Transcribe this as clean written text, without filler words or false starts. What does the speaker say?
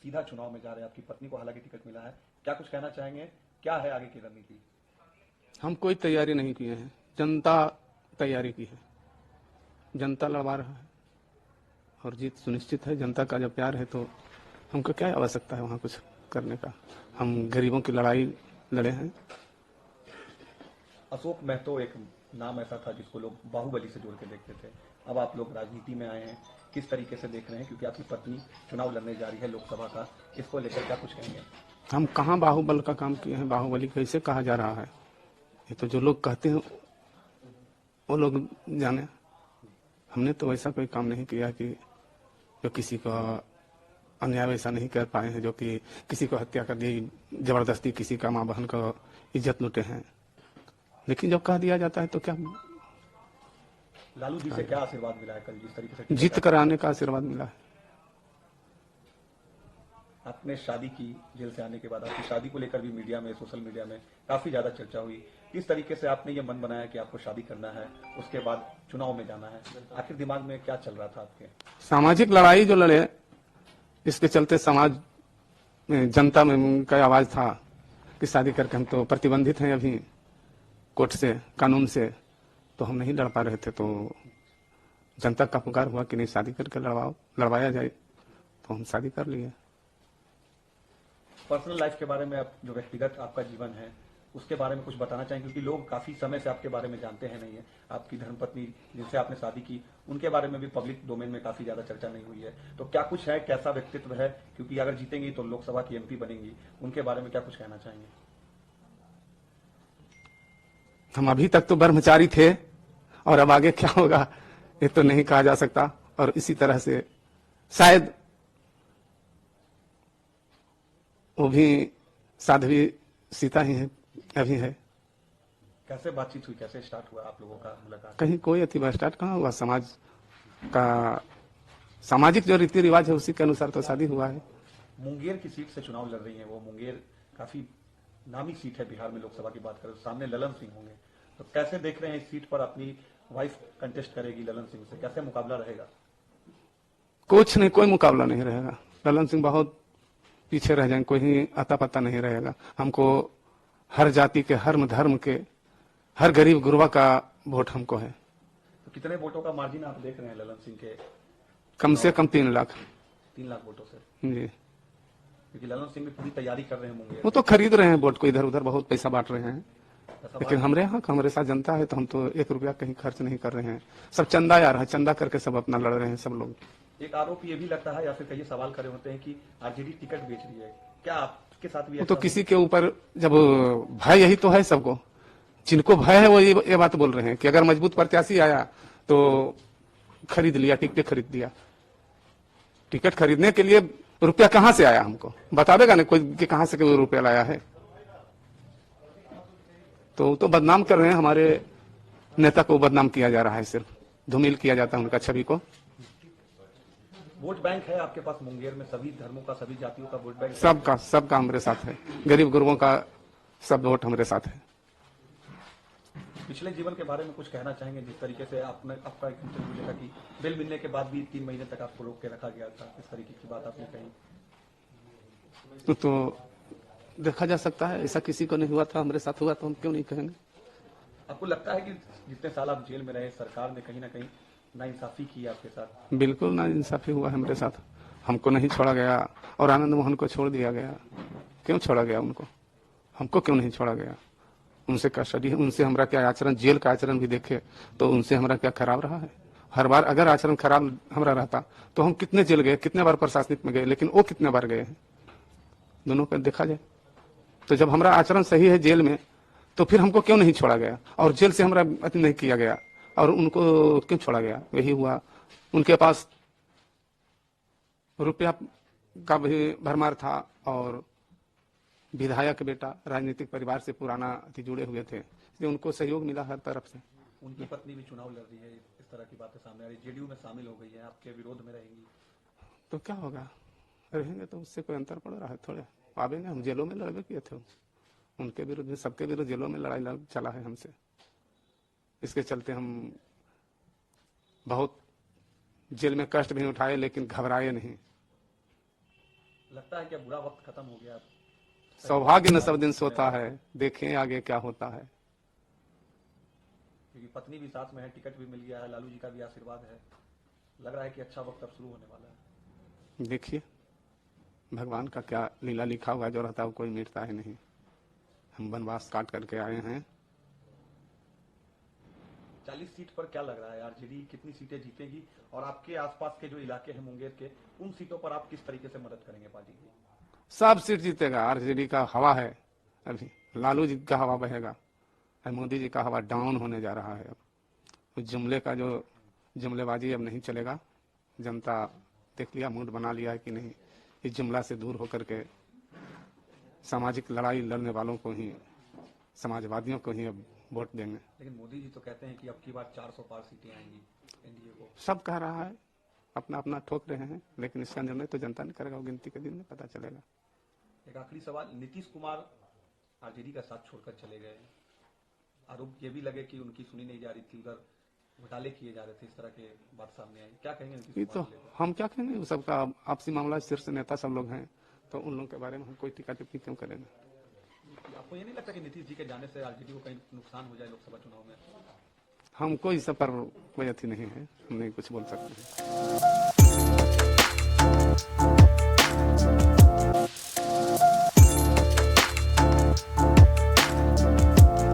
सीधा चुनाव में जा रहे हैं, आपकी पत्नी को हालांकि टिकट मिला है, क्या कुछ कहना चाहेंगे, क्या है आगे की रणनीति? हम कोई तैयारी नहीं किए हैं, जनता तैयारी की है, जनता लड़वा रहा है और जीत सुनिश्चित है। जनता का जब प्यार है तो हमको क्या आवश्यकता है वहाँ कुछ करने का। हम गरीबों की लड़ाई लड़े हैं। अशोक महतो एक नाम ऐसा था जिसको लोग बाहुबली से जोड़ के देखते थे, अब आप लोग राजनीति में आए हैं, किस तरीके से देख रहे हैं, क्योंकि आपकी पत्नी चुनाव लड़ने जा रही है लोकसभा का, इसको लेकर क्या कुछ कहेंगे? हम कहाँ बाहुबल का काम किए हैं, बाहुबली कैसे कहा जा रहा है? ये तो जो लोग कहते हैं वो लोग जाने। हमने तो वैसा कोई काम नहीं किया कि जो किसी का अन्याय वैसा नहीं कर पाए हैं, जो कि किसी को हत्या कर दी, जबरदस्ती किसी का माँ बहन का इज्जत लूटे हैं। लेकिन जब कह दिया जाता है तो क्या? लालू जी से क्या आशीर्वाद मिला है कल, जिस तरीके से जीत कर आने का आशीर्वाद मिला है। आपने शादी की, जेल से आने के बाद आपकी शादी को लेकर भी मीडिया में, सोशल मीडिया में काफी ज्यादा चर्चा हुई, किस तरीके से आपने ये मन बनाया कि आपको शादी करना है, उसके बाद चुनाव में जाना है, आखिर दिमाग में क्या चल रहा था आपके? सामाजिक लड़ाई जो लड़े, इसके चलते समाज में, जनता में उनका आवाज था कि शादी करके हम तो प्रतिबंधित हैं अभी कोर्ट से, कानून से, तो हम नहीं लड़ पा रहे थे। तो जनता का पुकार हुआ कि नहीं, शादी करके लड़वाया जाए, तो हम शादी कर लिए। पर्सनल लाइफ के बारे में, आप जो व्यक्तिगत आपका जीवन है उसके बारे में कुछ बताना चाहेंगे, क्योंकि लोग काफी समय से आपके बारे में जानते हैं नहीं है। आपकी धर्मपत्नी जिनसे आपने शादी की, उनके बारे में भी पब्लिक डोमेन में काफी ज्यादा चर्चा नहीं हुई है, तो क्या कुछ है, कैसा व्यक्तित्व है, क्योंकि अगर जीतेंगी तो लोकसभा की एमपी बनेंगी, उनके बारे में क्या कुछ कहना चाहेंगे? हम अभी तक तो ब्रह्मचारी थे और अब आगे क्या होगा ये तो नहीं कहा जा सकता। और इसी तरह से शायद वो भी साध्वी सीता ही है, अभी है। कैसे बातचीत हुई, कैसे स्टार्ट हुआ आप लोगों का मुलाकात? कहीं कोई अति स्टार्ट कहाँ हुआ, समाज का सामाजिक जो रीति रिवाज है उसी के अनुसार तो शादी हुआ है। मुंगेर की सीट से चुनाव लड़ रही है वो, मुंगेर काफी नामी सीट है बिहार में, लोकसभा की बात करें तो सामने ललन सिंह होंगे, तो कैसे देख रहे हैं इस सीट पर अपनी वाइफ कंटेस्ट करेगी ललन सिंह से, कैसे मुकाबला रहेगा? कुछ नहीं, कोई मुकाबला नहीं रहेगा। ललन सिंह बहुत पीछे रह जाएंगे, कोई आता पता नहीं रहेगा। हमको हर जाति के, हर धर्म के, हर गरीब गुरबा का वोट हमको है। तो कितने वोटों का मार्जिन आप देख रहे हैं ललन सिंह के? कम से कम 3 लाख। 3 लाख वोटों से जी, क्योंकि ललन सिंह भी पूरी तैयारी कर रहे हैं मुंगेर। वो तो खरीद रहे हैं वोट को, इधर उधर बहुत पैसा बांट रहे हैं। लेकिन हमारे साथ जनता है तो हम तो 1 रुपया कहीं खर्च नहीं कर रहे हैं। सब चंदा आ रहा है, चंदा करके सब अपना लड़ रहे हैं सब लोग। एक आरोप ये भी लगता है या फिर कई सवाल करे होते हैं कि आरजेडी टिकट बेच रही है, क्या आपके साथ भी? वो तो किसी के ऊपर, जब भय यही तो है सबको, जिनको भय है वो ये बात बोल रहे हैं कि अगर मजबूत प्रत्याशी आया तो खरीद लिया, टिकट खरीद लिया। टिकट खरीदने के लिए रुपया कहाँ से आया हमको बतावेगा ना कोई कि कहाँ से कोई रुपया लाया है? तो बदनाम कर रहे हैं, हमारे नेता को बदनाम किया जा रहा है, सिर्फ धूमिल किया जाता है उनका छवि को। वोट बैंक है आपके पास मुंगेर में, सभी धर्मों का, सभी जातियों का वोट बैंक? सबका हमारे साथ है, गरीब गुरबों का सब वोट हमारे साथ है। पिछले जीवन के बारे में कुछ कहना चाहेंगे, जिस तरीके से आपने आपका एक इंटरव्यू देखा कि बिल मिलने के बाद भी 3 महीने तक आपको रोक के रखा गया था, इस तरीके की बात आपने कही? तो देखा जा सकता है, ऐसा किसी को नहीं हुआ था, हमारे साथ हुआ तो हम क्यों नहीं कहेंगे? आपको लगता है कि जितने साल आप जेल में रहे, सरकार ने कहीं ना कहीं नाइंसाफी की आपके साथ? बिल्कुल नाइंसाफी हुआ है मेरे साथ। हमको नहीं छोड़ा गया और आनंद मोहन को छोड़ दिया गया। क्यों छोड़ा गया उनको? हमको क्यों नहीं छोड़ा गया? उनसे कस्टडी है, उनसे हमारा क्या आचरण, जेल का आचरण भी देखे तो उनसे हमारा क्या खराब रहा है? हर बार अगर आचरण खराब हमारा रहता तो हम कितने जेल गए, कितने बार प्रशासनिक में गए, लेकिन वो कितने बार गए हैं, दोनों का देखा जाए तो जब हमारा आचरण सही है जेल में तो फिर हमको क्यों नहीं छोड़ा गया? और जेल से हमारा अति नहीं किया गया और उनको क्यों छोड़ा गया? वही हुआ, उनके पास रुपया का भी भरमार था और विधायक बेटा राजनीतिक परिवार से पुराना अति जुड़े हुए थे, इसलिए उनको सहयोग मिला हर तरफ से। उनकी पत्नी भी चुनाव लड़ रही है, इस तरह की बातें सामने आ रही, जेडीयू में शामिल हो गई है, आपके विरोध में रहेंगी, तो क्या होगा? रहेंगे तो उससे कोई अंतर पड़ रहा है थोड़े? आवेंगे, हम जेलों में लड़बे किए थे, उनके विरुद्ध में, सबके विरुद्ध जेलों में लड़ाई चला है हमसे। इसके चलते हम बहुत जेल में कष्ट भी उठाए लेकिन घबराए नहीं। लगता है कि अब बुरा वक्त खत्म हो गया। सौभाग्य न सब दिन सोता है, देखें आगे क्या होता है। क्योंकि पत्नी भी साथ में है, टिकट भी मिल गया है, लालू जी का भी आशीर्वाद है, लग रहा है कि अच्छा वक्त अब शुरू होने वाला है। देखिए भगवान का क्या लीला लिखा हुआ, जो रहता है वो कोई मिटता है नहीं। हम वनवास काट करके आए हैं। 40 सीट पर क्या लग रहा है आरजेडी कितनी सीटें जीतेगी, और आपके आसपास के जो इलाके हैं मुंगेर के, उन सीटों पर आप किस तरीके से मदद करेंगे पार्टी की? सब सीट जीतेगा। आरजेडी का हवा है अभी, लालू जी का हवा बहेगा, मोदी जी का हवा डाउन होने जा रहा है। अब जुमले का जो जुमलेबाजी अब नहीं चलेगा। जनता देख लिया, मूड बना लिया है कि नहीं, इस जुमला से दूर होकर के सामाजिक लड़ाई लड़ने वालों को ही, समाजवादियों को ही अब वोट देंगे। लेकिन मोदी जी तो कहते हैं कि अब की बार 400 पार सीटें आएंगी एनडीए को। सब कह रहा है, अपना अपना ठोक रहे हैं, लेकिन इसका निर्णय तो जनता ने करेगा, वो गिनती के दिन में पता चलेगा। एक आखिरी सवाल, नीतीश कुमार आरजेडी का साथ छोड़कर चले गए, आरोप ये भी लगे कि उनकी सुनी नहीं जा रही थी, उधर घोटाले किए जा रहे थे, इस तरह के बात सामने आई, क्या कहेंगे नीतीश ये कुमार तो को लेकर? हम क्या कहेंगे, वो सबका आपसी मामला, शीर्ष नेता सब लोग हैं, तो उन लोगों के बारे में हम कोई टीका टिप्पणी क्यों करेंगे। आपको ये नहीं लगता कि नीतीश जी के जाने से आरजेडी को कहीं नुकसान हो जाए लोकसभा चुनाव में? हमको इस पर कोई अथी नहीं है, हम नहीं कुछ बोल सकते हैं।